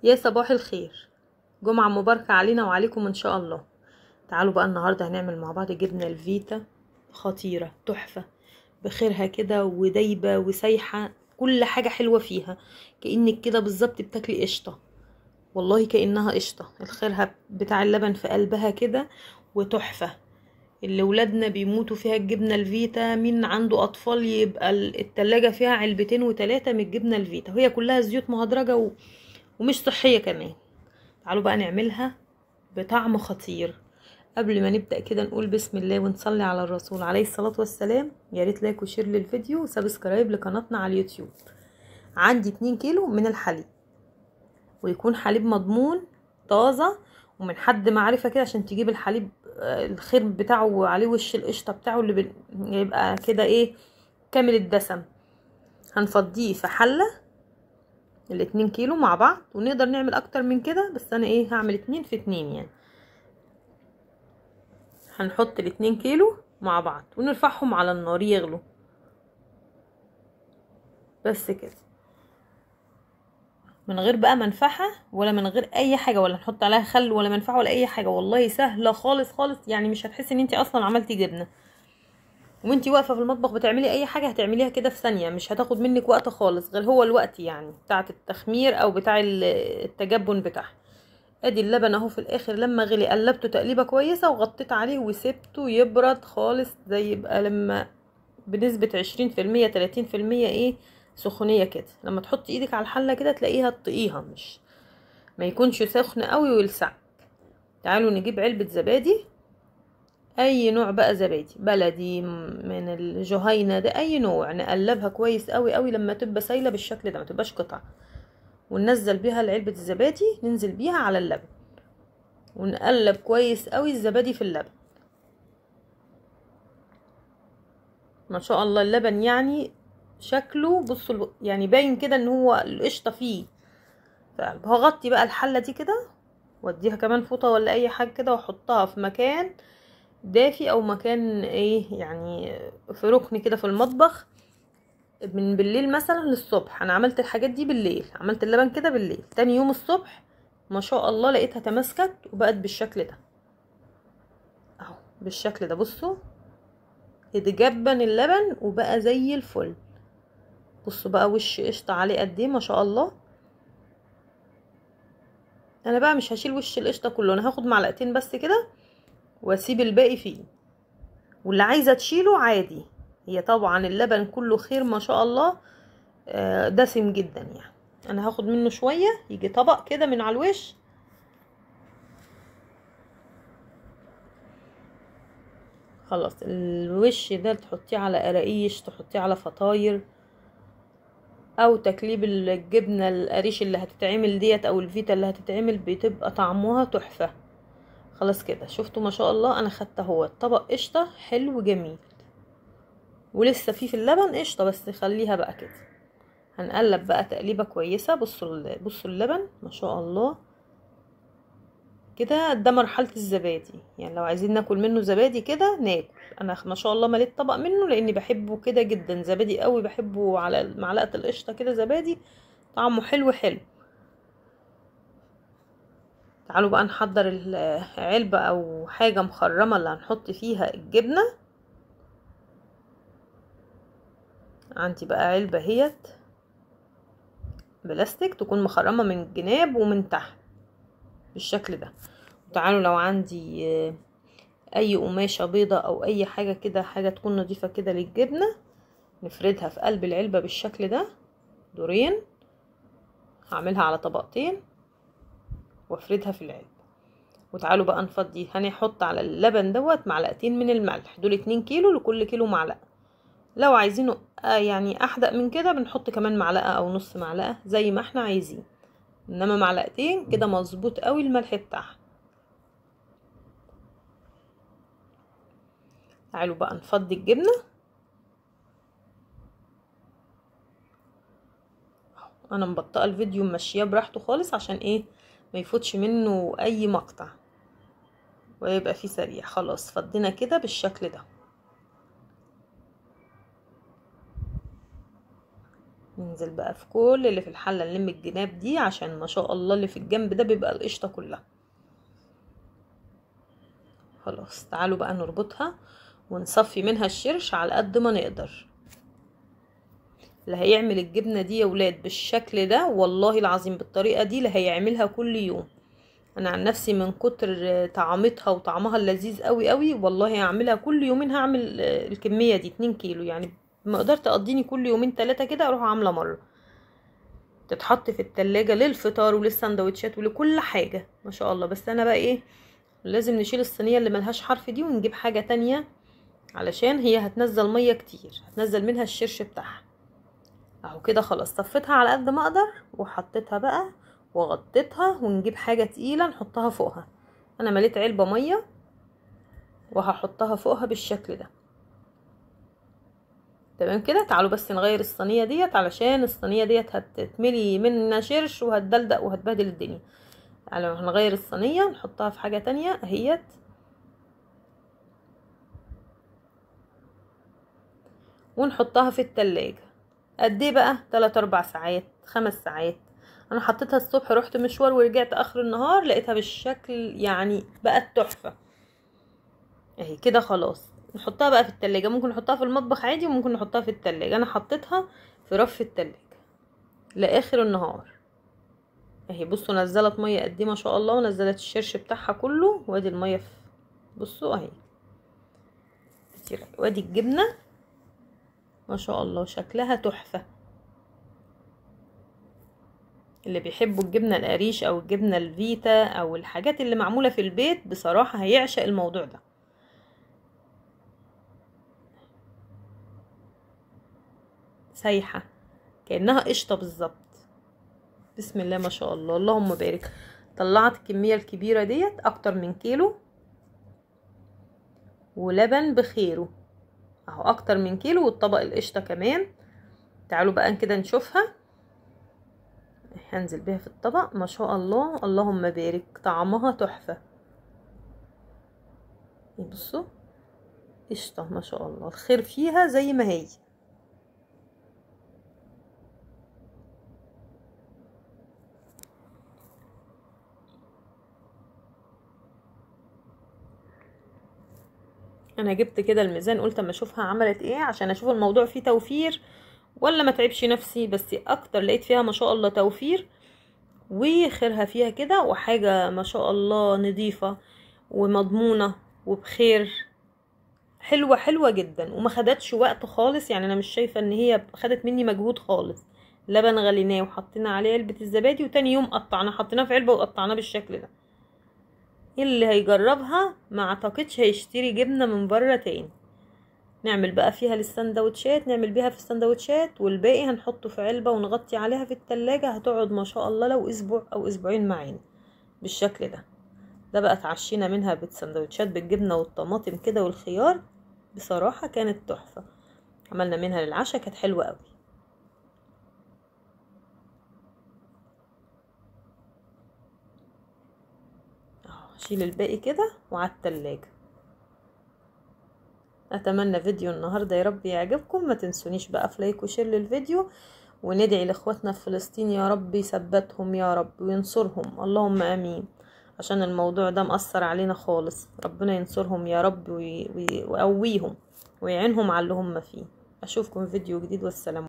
يا صباح الخير، جمعة مباركة علينا وعليكم ان شاء الله. تعالوا بقى النهاردة هنعمل مع بعض جبنة الفيتا خطيرة تحفة، بخيرها كده ودايبة وسايحة، كل حاجة حلوة فيها، كأنك كده بالظبط بتاكلي قشطة. والله كأنها قشطة، الخيرها بتاع اللبن في قلبها كده وتحفة. اللي ولادنا بيموتوا فيها الجبنة الفيتا، مين عنده أطفال يبقى التلاجة فيها علبتين وتلاتة من الجبنة الفيتا، وهي كلها زيوت مهدرجة ومش صحية كمان. تعالوا بقى نعملها بطعم خطير. قبل ما نبدأ كده نقول بسم الله ونصلي على الرسول عليه الصلاة والسلام. يا ريت لايك وشير للفيديو وسبسكرايب لقناتنا على اليوتيوب. عندي 2 كيلو من الحليب، ويكون حليب مضمون طازة ومن حد معرفة كده، عشان تجيب الحليب الخير بتاعه وعليه وش القشطة بتاعه اللي يبقى كده ايه، كامل الدسم. هنفضيه في حلة ال2 كيلو مع بعض، ونقدر نعمل اكتر من كده، بس انا ايه هعمل 2 في 2 يعني. هنحط ال2 كيلو مع بعض ونرفعهم على النار يغلوا، بس كده، من غير بقى منفعة ولا من غير اي حاجة، ولا نحط عليها خل ولا منفعة ولا اي حاجة. والله سهلة خالص خالص، يعني مش هتحسي ان انتي اصلا عملتي جبنة. وانتي واقفة في المطبخ بتعملي اي حاجة هتعمليها كده في ثانية، مش هتاخد منك وقت خالص، غير هو الوقت يعني بتاعة التخمير او بتاع التجبن بتاعها. ادي اللبن اهو في الاخر لما غلي قلبته تقليبه كويسه وغطيت عليه وسبته يبرد خالص، زي يبقى لما بنسبه 20% 30% ايه سخونيه كده. لما تحطي ايدك على الحله كده تلاقيها تطقيها، مش ما يكونش سخن قوي ويلسع. تعالوا نجيب علبه زبادي، اي نوع بقى، زبادي بلدي من الجهينه ده، اي نوع. نقلبها كويس قوي قوي لما تبقى سايله بالشكل ده، ما تبقاش قطع. وننزل بيها علبه الزبادي، ننزل بيها على اللبن ونقلب كويس قوي الزبادي في اللبن. ما شاء الله اللبن يعني شكله، بصوا يعني باين كده ان هو القشطه فيه. هغطي بقى الحله دي كده، واديها كمان فوطه ولا اي حاجه كده، واحطها في مكان دافي او مكان ايه يعني، في ركن كده في المطبخ، من بالليل مثلا للصبح. انا عملت الحاجات دي بالليل، عملت اللبن كده بالليل، تاني يوم الصبح ما شاء الله لقيتها تماسكت وبقت بالشكل ده اهو، بالشكل ده. بصوا اتجبن اللبن وبقى زي الفل. بصوا بقى وش قشطه عليه قد ايه، ما شاء الله. انا بقى مش هشيل وش القشطه كله، انا هاخد معلقتين بس كده واسيب الباقي فيه، واللي عايزه تشيله عادي. هي طبعا اللبن كله خير ما شاء الله، دسم جدا يعني. انا هاخد منه شويه، يجي طبق كده من على الوش. خلاص الوش ده تحطيه على قراقيش، تحطيه على فطاير، او تكليب الجبنه القريش اللي هتتعمل ديت، او الفيتا اللي هتتعمل، بتبقى طعمها تحفه. خلاص كده شفتوا ما شاء الله، انا خدت اهو طبق قشطه حلو جميل، ولسه في اللبن قشطه، بس خليها بقى كده. هنقلب بقى تقليبه كويسه. بصوا اللبن ما شاء الله كده. ده مرحله الزبادي، يعني لو عايزين ناكل منه زبادي كده ناكل. انا ما شاء الله مليت طبق منه، لاني بحبه كده جدا، زبادي قوي بحبه على معلقه القشطه كده، زبادي طعمه حلو حلو. تعالوا بقى نحضر العلبه او حاجه مخرمه اللي هنحط فيها الجبنه. عندي بقى علبه هيت بلاستيك، تكون مخرمه من الجناب ومن تحت بالشكل ده. تعالوا لو عندي اي قماشه بيضه او اي حاجه كده، حاجه تكون نظيفه كده للجبنه، نفردها في قلب العلبه بالشكل ده دورين. هعملها على طبقتين وافردها في العلبه. وتعالوا بقى نفضي، هنحط على اللبن دوت معلقتين من الملح، دول 2 كيلو، لكل كيلو معلقه. لو عايزينه يعني احدق من كده بنحط كمان معلقه او نص معلقه زي ما احنا عايزين، انما معلقتين كده مظبوط قوي الملح بتاعها. تعالوا بقى نفضي الجبنه. انا مبطئه الفيديو ماشيه براحته خالص، عشان ايه ما يفوتش منه اي مقطع ويبقى فيه سريع. خلاص فضينا كده بالشكل ده. ننزل بقى في كل اللي في الحله، نلم الجناب دي عشان ما شاء الله اللي في الجنب ده بيبقى القشطه كلها. خلاص تعالوا بقى نربطها ونصفي منها الشرش على قد ما نقدر. اللي هيعمل الجبنه دي يا ولاد بالشكل ده والله العظيم بالطريقه دي اللي هيعملها كل يوم. انا عن نفسي من كتر طعمتها وطعمها اللذيذ قوي قوي والله هعملها كل يومين. هعمل الكميه دي 2 كيلو، يعني ما قدرت اقضيني كل يومين 3 كده اروح عامله مره. تتحط في التلاجة للفطار وللسندوتشات ولكل حاجه ما شاء الله. بس انا بقى ايه، لازم نشيل الصينيه اللي ملهاش حرف دي ونجيب حاجه تانية علشان هي هتنزل ميه كتير، هتنزل منها الشرش بتاعها. اهو كده خلاص صفيتها على قد ما اقدر وحطيتها بقى وغطيتها. ونجيب حاجه تقيله نحطها فوقها. انا مليت علبه ميه وهحطها فوقها بالشكل ده. تمام كده. تعالوا بس نغير الصينيه ديت علشان الصينيه ديت هتتملي منها شرش وهتدلدق وهتبهدل الدنيا. تعالوا هنغير الصينيه نحطها في حاجه تانية اهيت. ونحطها في التلاجة قد ايه بقى 3-4 ساعات 5 ساعات. انا حطيتها الصبح رحت مشوار ورجعت اخر النهار لقيتها بالشكل يعني بقت تحفه اهي كده. خلاص نحطها بقى في التلاجة. ممكن نحطها في المطبخ عادي وممكن نحطها في التلاجة. انا حطيتها في رف التلاجة لاخر النهار اهي. بصوا نزلت ميه قد ايه ما شاء الله، ونزلت الشرش بتاعها كله. وادي الميه في بصوا اهي كتير. وادي الجبنه ما شاء الله شكلها تحفه. اللي بيحبوا الجبنه القريش او الجبنه الفيتا او الحاجات اللي معموله في البيت بصراحه هيعشق الموضوع ده. سايحه كانها قشطه بالظبط. بسم الله ما شاء الله اللهم بارك. طلعت الكميه الكبيره ديت اكتر من كيلو، ولبن بخيره اهو اكتر من كيلو، والطبق القشطه كمان. تعالوا بقى كده نشوفها. هنزل بيها في الطبق ما شاء الله اللهم بارك. طعمها تحفه. بصوا قشطه ما شاء الله الخير فيها زي ما هي. انا جبت كده الميزان قلت اما اشوفها عملت ايه عشان اشوف الموضوع فيه توفير ولا ما تعبش نفسي. بس اكتر لقيت فيها ما شاء الله توفير وخيرها فيها كده، وحاجة ما شاء الله نظيفة ومضمونة وبخير. حلوة حلوة جدا وما خدتش وقت خالص. يعني انا مش شايفة ان هي خدت مني مجهود خالص. لبن غليناه وحطينا عليه علبة الزبادي وتاني يوم قطعناه حطيناه في علبة وقطعناه بالشكل ده. اللي هيجربها ما اعتقدش هيشتري جبنة من بره تاني. نعمل بقى فيها للسندوتشات، نعمل بيها في السندوتشات، والباقي هنحطه في علبة ونغطي عليها في التلاجة. هتقعد ما شاء الله لو اسبوع او اسبوعين معانا بالشكل ده. ده بقى اتعشينا منها بالسندوتشات بالجبنة والطماطم كده والخيار. بصراحة كانت تحفة. عملنا منها للعشاء كانت حلوة قوي. شيل الباقي كده وعلى التلاجة. اتمنى فيديو النهارده يا رب يعجبكم. ما تنسونيش بقى في لايك وشير للفيديو، وندعي لاخواتنا في فلسطين يا رب يثبتهم يا رب وينصرهم اللهم امين. عشان الموضوع ده مأثر علينا خالص. ربنا ينصرهم يا رب ويقويهم ويعينهم على اللي هم فيه. اشوفكم في فيديو جديد والسلام.